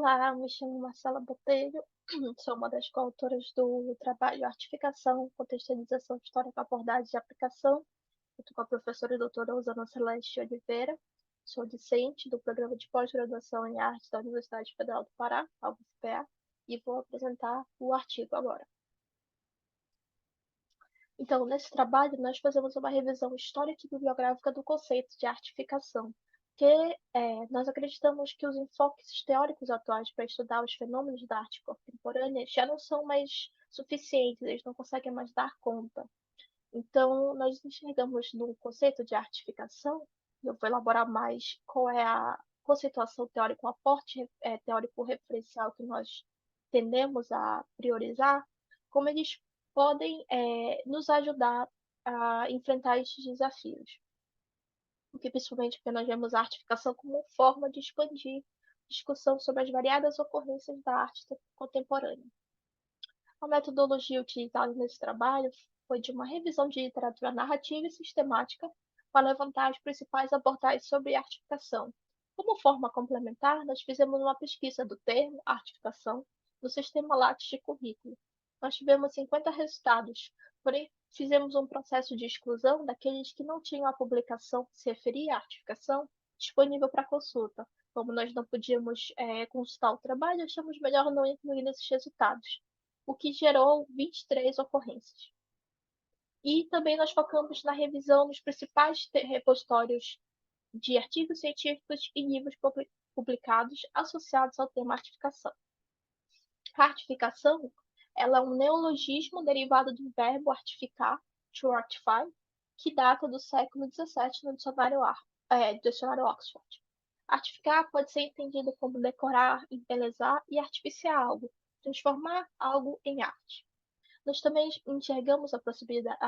Olá, me chamo Marcela Botelho, sou uma das coautoras do trabalho Artificação, Contextualização Histórica, Abordagem e Aplicação, junto com a professora e doutora Rosana Celeste Oliveira. Sou discente do programa de pós-graduação em arte da Universidade Federal do Pará, a UFPA, e vou apresentar o artigo agora. Então, nesse trabalho, nós fazemos uma revisão histórica e bibliográfica do conceito de artificação, que nós acreditamos que os enfoques teóricos atuais para estudar os fenômenos da arte contemporânea já não são mais suficientes, eles não conseguem mais dar conta. Então, nós enxergamos no conceito de artificação, e eu vou elaborar mais qual é a conceituação teórica, o aporte teórico referencial que nós tendemos a priorizar, como eles podem nos ajudar a enfrentar estes desafios. Porque, principalmente porque nós vemos a artificação como forma de expandir discussão sobre as variadas ocorrências da arte contemporânea. A metodologia utilizada nesse trabalho foi de uma revisão de literatura narrativa e sistemática para levantar as principais abordagens sobre artificação. Como forma complementar, nós fizemos uma pesquisa do termo artificação no sistema Lattes de currículo. Nós tivemos 50 resultados, porém fizemos um processo de exclusão daqueles que não tinham a publicação que se referia à artificação disponível para consulta. Como nós não podíamos consultar o trabalho, achamos melhor não incluir nesses resultados, o que gerou 23 ocorrências. E também nós focamos na revisão dos principais repositórios de artigos científicos e livros publicados associados ao tema artificação. A artificação ela é um neologismo derivado do verbo artificar, to artify, que data do século XVII no dicionário Oxford. Artificar pode ser entendido como decorar, embelezar e artificiar algo, transformar algo em arte. Nós também enxergamos a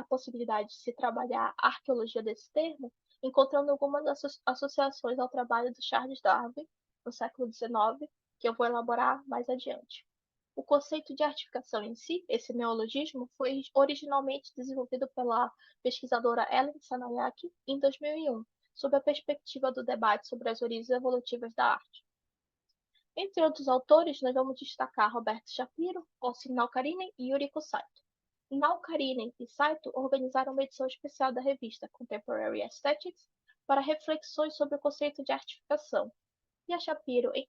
possibilidade de se trabalhar a arqueologia desse termo, encontrando algumas associações ao trabalho do Charles Darwin, no século XIX, que eu vou elaborar mais adiante. O conceito de artificação em si, esse neologismo, foi originalmente desenvolvido pela pesquisadora Ellen Sanayaki em 2001, sob a perspectiva do debate sobre as origens evolutivas da arte. Entre outros autores, nós vamos destacar Roberto Shapiro, Ossim Naukarinen e Yuriko Saito. Naukarinen e Saito organizaram uma edição especial da revista Contemporary Aesthetics para reflexões sobre o conceito de artificação. E a Shapiro, em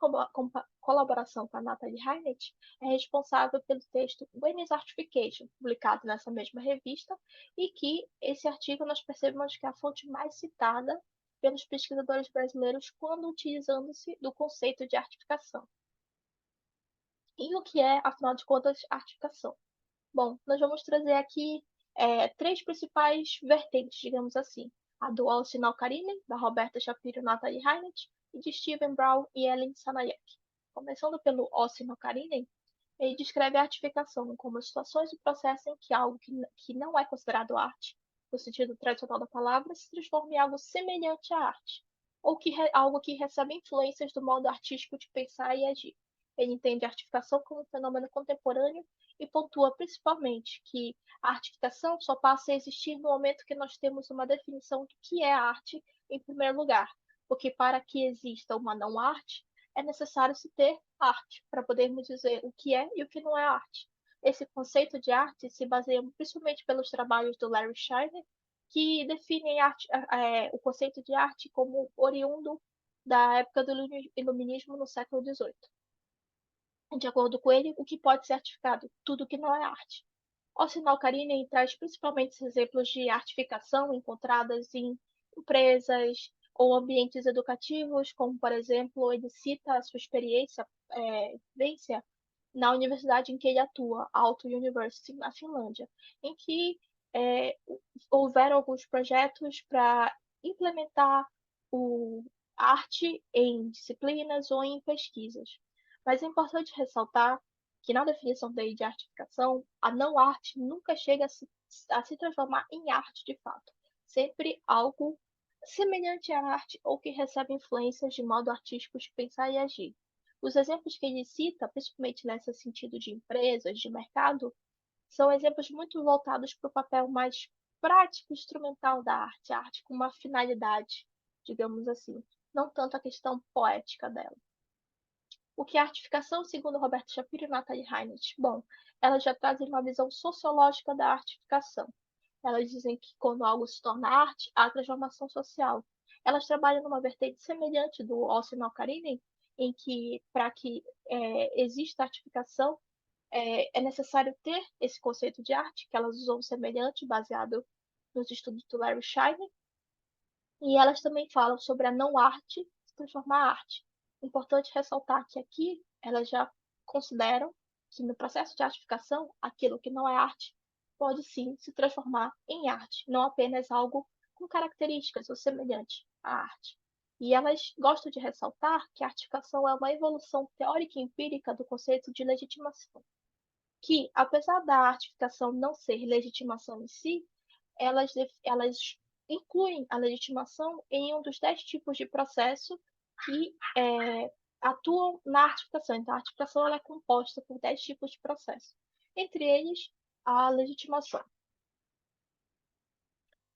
colaboração com a Natalie Heinert, é responsável pelo texto When is Artification, publicado nessa mesma revista, e que esse artigo nós percebemos que é a fonte mais citada pelos pesquisadores brasileiros quando utilizando-se do conceito de artificação. E o que é, afinal de contas, artificação? Bom, nós vamos trazer aqui três principais vertentes, digamos assim. A do Ossim Naukarinen, da Roberta Shapiro e Natalie Heinert, e de Steven Brown e Ellen Sanayaki. Começando pelo Ossim Naukarinen, ele descreve a artificação como situações e processos em que algo que não é considerado arte, no sentido tradicional da palavra, se transforma em algo semelhante à arte, ou algo que recebe influências do modo artístico de pensar e agir. Ele entende a artificação como um fenômeno contemporâneo e pontua principalmente que a artificação só passa a existir no momento que nós temos uma definição do que é arte em primeiro lugar, porque para que exista uma não arte, é necessário se ter arte, para podermos dizer o que é e o que não é arte. Esse conceito de arte se baseia principalmente pelos trabalhos do Larry Schreiner, que definem o conceito de arte como oriundo da época do iluminismo no século XVIII. De acordo com ele, o que pode ser artificado? Tudo que não é arte. O sinal Karine traz principalmente exemplos de artificação encontradas em empresas ou ambientes educativos, como, por exemplo, ele cita a sua vivência na universidade em que ele atua, Aalto University, na Finlândia, em que é, houveram alguns projetos para implementar o arte em disciplinas ou em pesquisas. Mas é importante ressaltar que na definição dele de artificação, a não arte nunca chega a se transformar em arte de fato. Sempre algo semelhante à arte ou que recebe influências de modo artístico de pensar e agir. Os exemplos que ele cita, principalmente nesse sentido de empresas, de mercado, são exemplos muito voltados para o papel mais prático e instrumental da arte, a arte com uma finalidade, digamos assim, não tanto a questão poética dela. O que é artificação, segundo Roberto Shapiro e Natalie Reinert? Bom, elas já trazem uma visão sociológica da artificação. Elas dizem que quando algo se torna arte, há transformação social. Elas trabalham numa vertente semelhante do Austin Al-Karinen, em que, para que exista artificação, é necessário ter esse conceito de arte, que elas usam semelhante, baseado nos estudos do Larry Scheiner, e elas também falam sobre a não arte se transformar em arte. Importante ressaltar que aqui elas já consideram que no processo de artificação, aquilo que não é arte pode sim se transformar em arte, não apenas algo com características ou semelhante à arte. E elas gostam de ressaltar que a artificação é uma evolução teórica e empírica do conceito de legitimação, que, apesar da artificação não ser legitimação em si, elas incluem a legitimação em um dos 10 tipos de processo que atuam na artificação. Então, a artificação ela é composta por 10 tipos de processo. Entre eles, a legitimação.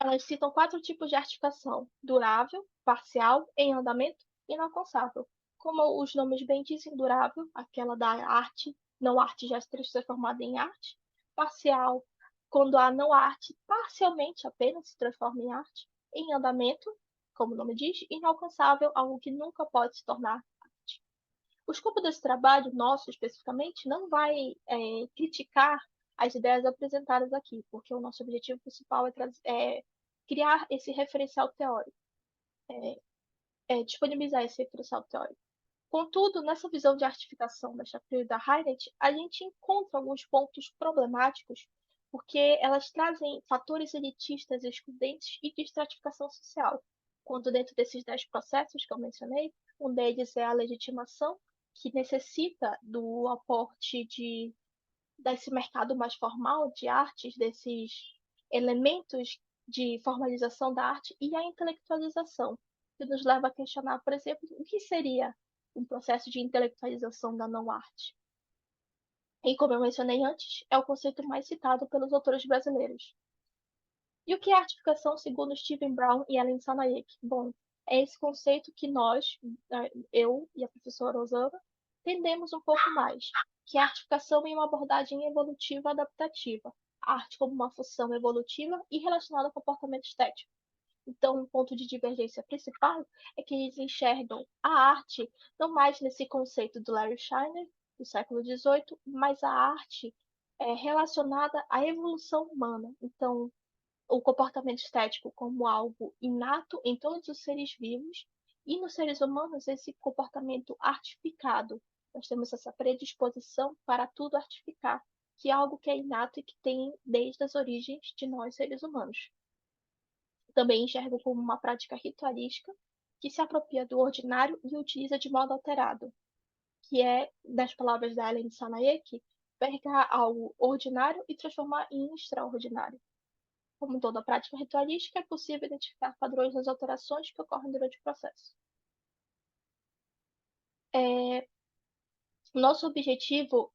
Elas citam 4 tipos de artificação: durável, parcial, em andamento e inalcançável. Como os nomes bem dizem, durável, aquela da arte, não arte já se transformada em arte. Parcial, quando a não arte parcialmente apenas se transforma em arte. Em andamento, como o nome diz, inalcançável, algo que nunca pode se tornar arte. O escopo desse trabalho, nosso especificamente, não vai criticar as ideias apresentadas aqui, porque o nosso objetivo principal é criar esse referencial teórico, disponibilizar esse referencial teórico. Contudo, nessa visão de artificação da Shapiro e da Heinrich, a gente encontra alguns pontos problemáticos, porque elas trazem fatores elitistas, excludentes e de estratificação social. Quando dentro desses 10 processos que eu mencionei, um deles é a legitimação, que necessita do aporte desse mercado mais formal de artes, desses elementos de formalização da arte e a intelectualização, que nos leva a questionar, por exemplo, o que seria um processo de intelectualização da não-arte. E, como eu mencionei antes, é o conceito mais citado pelos autores brasileiros. E o que é artificação segundo Stephen Brown e Ellen Sanaik? Bom, é esse conceito que nós, eu e a professora Osana, entendemos um pouco mais, que é a artificação em uma abordagem evolutiva adaptativa, a arte como uma função evolutiva e relacionada ao comportamento estético. Então, um ponto de divergência principal é que eles enxergam a arte não mais nesse conceito do Larry Scheiner, do século XVIII, mas a arte é relacionada à evolução humana. Então, o comportamento estético como algo inato em todos os seres vivos e nos seres humanos esse comportamento artificado. Nós temos essa predisposição para tudo artificar, que é algo que é inato e que tem desde as origens de nós seres humanos. Também enxergo como uma prática ritualística que se apropria do ordinário e utiliza de modo alterado, que é, das palavras da Ellen Sanaek, pegar algo ordinário e transformar em extraordinário. Como toda prática ritualística, é possível identificar padrões nas alterações que ocorrem durante o processo. Nosso objetivo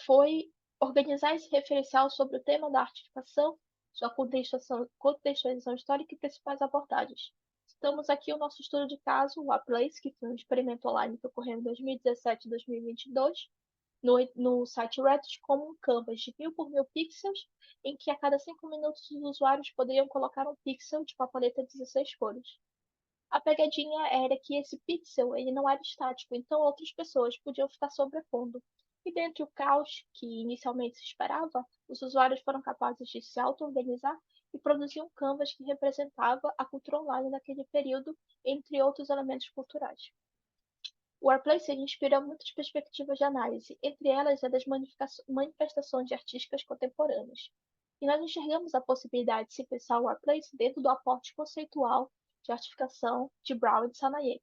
foi organizar esse referencial sobre o tema da artificação, sua contextualização histórica e principais abordagens. Estamos aqui o nosso estudo de caso, o Place, que foi um experimento online que ocorreu em 2017 e 2022, no site Reddit, como um canvas de 1000 por 1000 pixels, em que a cada 5 minutos os usuários poderiam colocar um pixel de uma paleta de 16 cores. A pegadinha era que esse pixel ele não era estático, então outras pessoas podiam ficar sobrepondo. E dentre o caos que inicialmente se esperava, os usuários foram capazes de se auto-organizar e produzir um canvas que representava a cultura online naquele período, entre outros elementos culturais. O Warplace inspira muitas perspectivas de análise, entre elas a das manifestações artísticas contemporâneas. E nós enxergamos a possibilidade de se pensar o Warplace dentro do aporte conceitual de artificação de Brown e de Sanaek.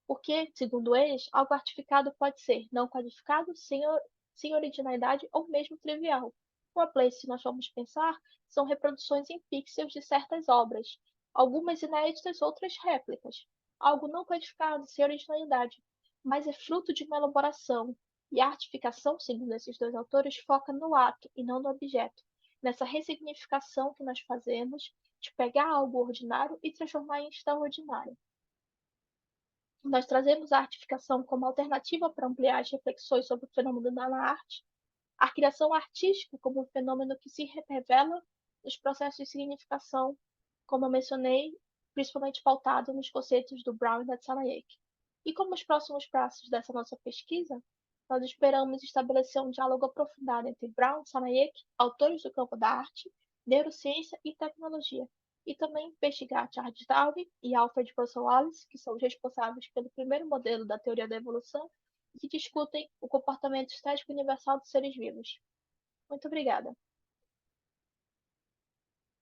Porque, segundo eles, algo artificado pode ser não qualificado, sem originalidade ou mesmo trivial. O Warplace, se nós formos pensar, são reproduções em pixels de certas obras, algumas inéditas, outras réplicas. Algo não qualificado, sem originalidade, mas é fruto de uma elaboração. E a artificação, segundo esses dois autores, foca no ato e não no objeto, nessa ressignificação que nós fazemos de pegar algo ordinário e transformar em extraordinário. Nós trazemos a artificação como alternativa para ampliar as reflexões sobre o fenômeno na arte, a criação artística como um fenômeno que se revela nos processos de significação, como eu mencionei, principalmente pautado nos conceitos do Brown e da Tsanaek. E como os próximos passos dessa nossa pesquisa, nós esperamos estabelecer um diálogo aprofundado entre Brown e Tsanaek, autores do campo da arte, neurociência e tecnologia, e também investigar Charles Darwin e Alfred Russel Wallace, que são os responsáveis pelo primeiro modelo da teoria da evolução, e que discutem o comportamento estético universal dos seres vivos. Muito obrigada.